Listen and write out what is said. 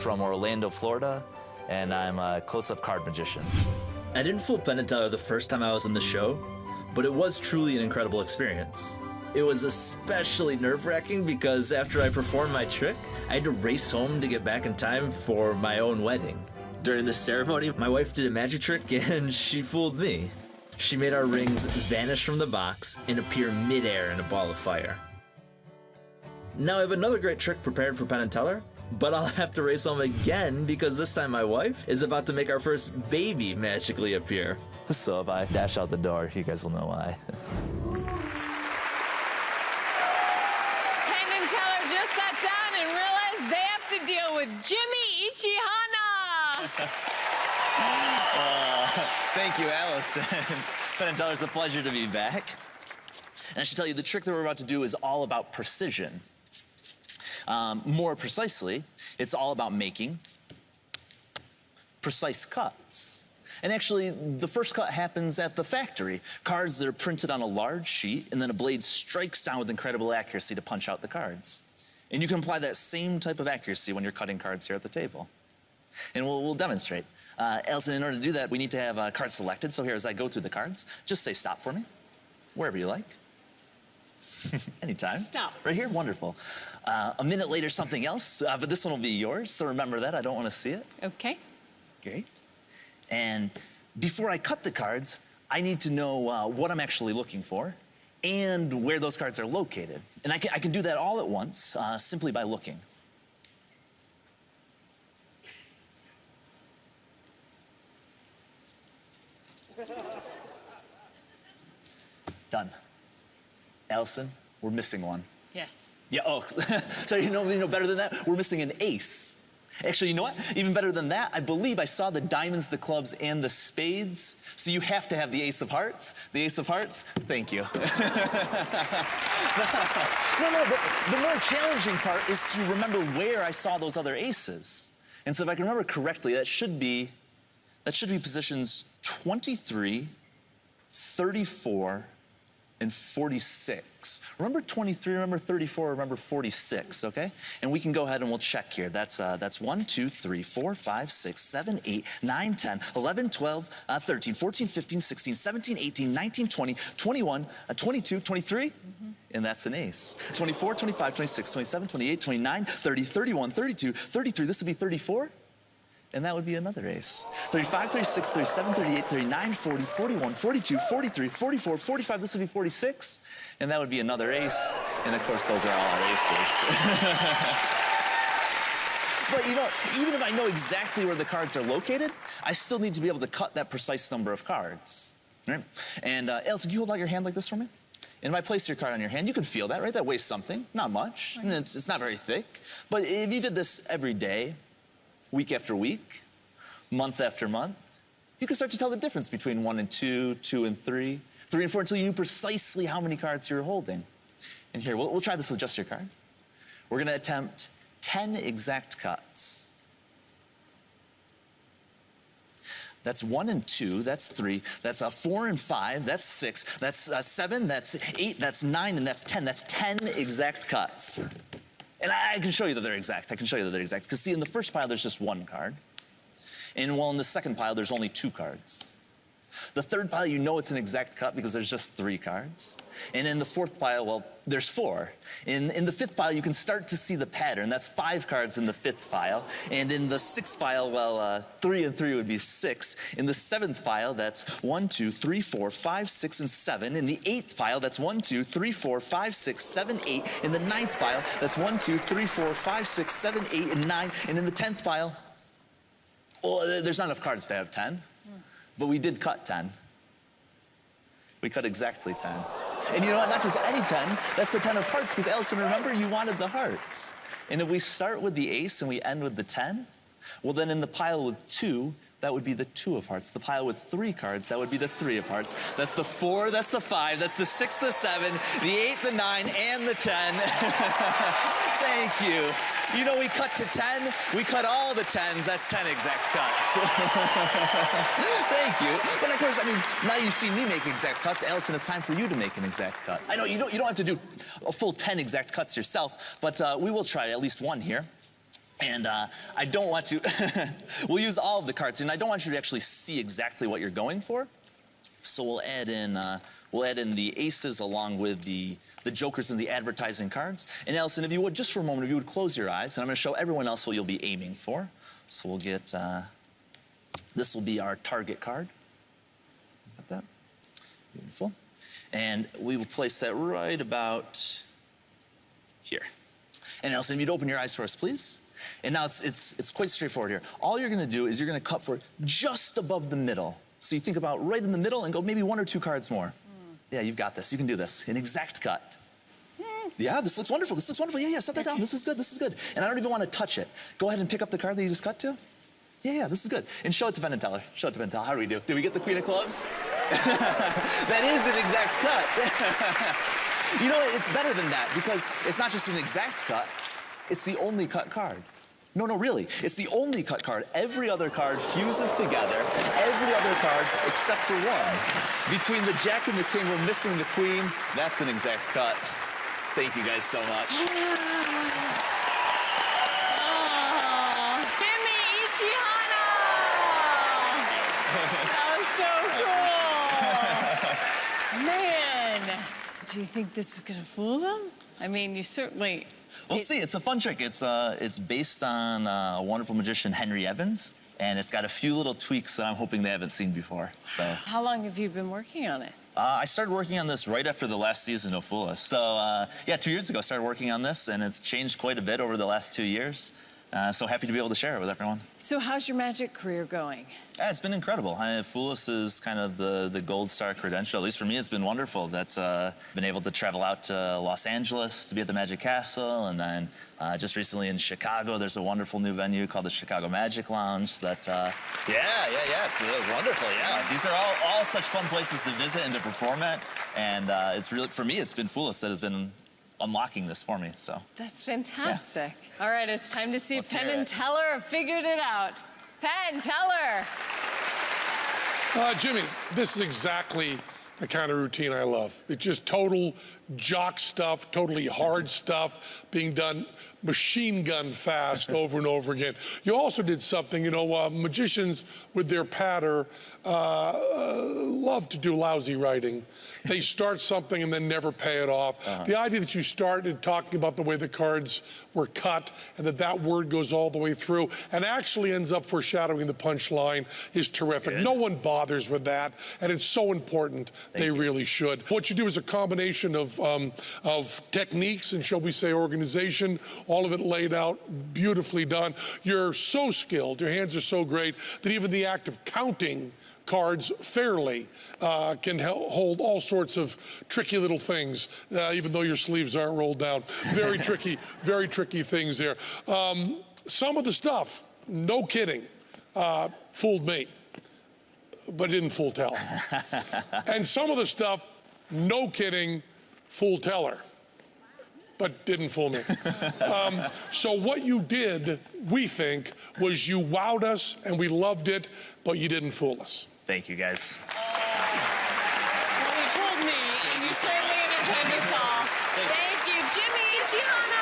from Orlando, Florida, and I'm a close-up card magician. I didn't fool Penn and Teller the first time I was on the show, but it was truly an incredible experience. It was especially nerve-wracking because after I performed my trick, I had to race home to get back in time for my own wedding. During the ceremony, my wife did a magic trick and she fooled me. She made our rings vanish from the box and appear mid-air in a ball of fire. Now I have another great trick prepared for Penn and Teller, but I'll have to race home again because this time my wife is about to make our first baby magically appear. So if I dash out the door, you guys will know why. Penn and Teller just sat down and realized they have to deal with Jimmy Ichihana. Thank you, Allison. Penn and Teller, it's a pleasure to be back. And I should tell you, the trick that we're about to do is all about precision. More precisely, it's all about making precise cuts. And actually, the first cut happens at the factory. Cards that are printed on a large sheet, and then a blade strikes down with incredible accuracy to punch out the cards. And you can apply that same type of accuracy when you're cutting cards here at the table. And we'll demonstrate. Allison, in order to do that, we need to have cards selected. So here, as I go through the cards, just say stop for me, wherever you like. Anytime. Stop. Right here? Wonderful. A minute later, something else, but this one will be yours, so remember that. I don't want to see it. Okay. Great. And before I cut the cards, I need to know what I'm actually looking for and where those cards are located. And I can do that all at once, simply by looking. Done. Allison, we're missing one. Yes. Yeah, oh, so you know better than that? We're missing an ace. Actually, you know what? Even better than that, I believe I saw the diamonds, the clubs, and the spades. So you have to have the ace of hearts. The ace of hearts, thank you. No, but the more challenging part is to remember where I saw those other aces. And so if I can remember correctly, that should be positions 23, 34, and 46. Remember 23, remember 34, remember 46, okay? And we can go ahead and we'll check here. That's 1, 2, 3, 4, 5, 6, 7, 8, 9, 10, 11, 12, 13, 14, 15, 16, 17, 18, 19, 20, 21, 22, 23. And that's an ace. 24, 25, 26, 27, 28, 29, 30, 31, 32, 33. This would be 34. And that would be another ace. 35, 36, 37, 38, 39, 40, 41, 42, 43, 44, 45. This would be 46. And that would be another ace. And of course, those are all our aces. But you know, even if I know exactly where the cards are located, I still need to be able to cut that precise number of cards. Right? And Elsa, can you hold out your hand like this for me? And if I place your card on your hand, you can feel that, right? That weighs something, not much. Right. And it's not very thick. But if you did this every day, week after week, month after month, you can start to tell the difference between 1 and 2, 2 and 3, 3 and 4, until you knew precisely how many cards you're holding. And here, we'll try this with just your card. We're gonna attempt 10 exact cuts. That's 1 and 2, that's 3, that's 4 and 5, that's 6, that's 7, that's 8, that's 9, and that's 10. That's 10 exact cuts. And I can show you that they're exact. I can show you that they're exact. Because see, in the first pile, there's just 1 card. And while in the second pile, there's only 2 cards. The third pile, you know it's an exact cut because there's just 3 cards. And in the fourth pile, well, there's 4. In the fifth pile, you can start to see the pattern. That's 5 cards in the fifth pile. And in the sixth pile, well, 3 and 3 would be 6. In the seventh pile, that's 1, 2, 3, 4, 5, 6, and 7. In the eighth pile, that's 1, 2, 3, 4, 5, 6, 7, 8. In the ninth pile, that's 1, 2, 3, 4, 5, 6, 7, 8, and 9. And in the 10th pile, well, there's not enough cards to have 10. But we did cut 10. We cut exactly 10. And you know what, not just any 10, that's the 10 of hearts, because Allison, remember, you wanted the hearts. And if we start with the ace and we end with the 10, well then in the pile with 2, that would be the 2 of hearts. The pile with 3 cards, that would be the 3 of hearts. That's the 4, that's the 5, that's the 6, the 7, the 8, the 9, and the 10. Thank you. You know, we cut to 10, we cut all the 10s, that's 10 exact cuts. Thank you. But of course, I mean, now you've seen me make exact cuts, Allison, it's time for you to make an exact cut. I know you don't have to do a full 10 exact cuts yourself, but we will try at least one here. And I don't want to, we'll use all of the cards, and I don't want you to actually see exactly what you're going for. So we'll add in the aces along with the jokers and the advertising cards. And Allison, if you would, just for a moment, if you would close your eyes, and I'm gonna show everyone else what you'll be aiming for. So we'll get, this will be our target card. Got that? Beautiful. And we will place that right about here. And Allison, if you'd open your eyes for us, please. And now it's quite straightforward here. All you're gonna do is you're gonna cut for just above the middle. So you think about right in the middle and go maybe 1 or 2 cards more. Yeah, you've got this. You can do this. An exact cut. Yeah, this looks wonderful. This looks wonderful. Yeah, set that down. This is good. This is good. And I don't even want to touch it. Go ahead and pick up the card that you just cut to. Yeah, this is good. And show it to Penn and Teller. Show it to Penn and Teller. How do we do? Did we get the Queen of Clubs? That is an exact cut. You know, it's better than that because it's not just an exact cut. It's the only cut card. No, really. It's the only cut card. Every other card fuses together. Every other card except for one. Between the Jack and the King, we're missing the Queen. That's an exact cut. Thank you guys so much. Oh, Jimmy Ichihana! That was so cool. Man, do you think this is gonna fool them? I mean, you certainly. We'll see. It's a fun trick. It's based on a wonderful magician, Henry Evans, and it's got a few little tweaks that I'm hoping they haven't seen before. So. How long have you been working on it? I started working on this right after the last season of Fool Us. So, yeah, 2 years ago, I started working on this, and it's changed quite a bit over the last 2 years. So happy to be able to share it with everyone. So how's your magic career going? Yeah, it's been incredible. Fool Us is kind of the gold star credential. At least for me, it's been wonderful that I've been able to travel out to Los Angeles to be at the Magic Castle, and then just recently in Chicago, there's a wonderful new venue called the Chicago Magic Lounge that, yeah, wonderful, yeah. These are all such fun places to visit and to perform at, and it's really, for me, it's been Fool Us that has been unlocking this for me, so. That's fantastic. Yeah. All right, it's time to see if Penn and it. Teller have figured it out. Penn, Teller. Jimmy, this is exactly the kind of routine I love. It's just total jock stuff, totally hard stuff, being done machine gun fast over and over again. You also did something, you know, magicians with their patter love to do lousy writing. They start something and then never pay it off. The idea that you started talking about the way the cards were cut and that word goes all the way through and actually ends up foreshadowing the punchline is terrific. No one bothers with that, and it's so important. They really should. What you do is a combination of techniques and, shall we say, organization, all of it laid out, beautifully done. You're so skilled, your hands are so great, that even the act of counting cards fairly can hold all sorts of tricky little things, even though your sleeves aren't rolled down. Very tricky things there. Some of the stuff, no kidding, fooled me, but it didn't fool Teller. And some of the stuff, no kidding, fooled Teller, but didn't fool me. So what you did, we think, was you wowed us and we loved it, but you didn't fool us. Thank you, guys. Well, you fooled me, and you certainly entertained us all. Thank you, Jimmy Ichihana.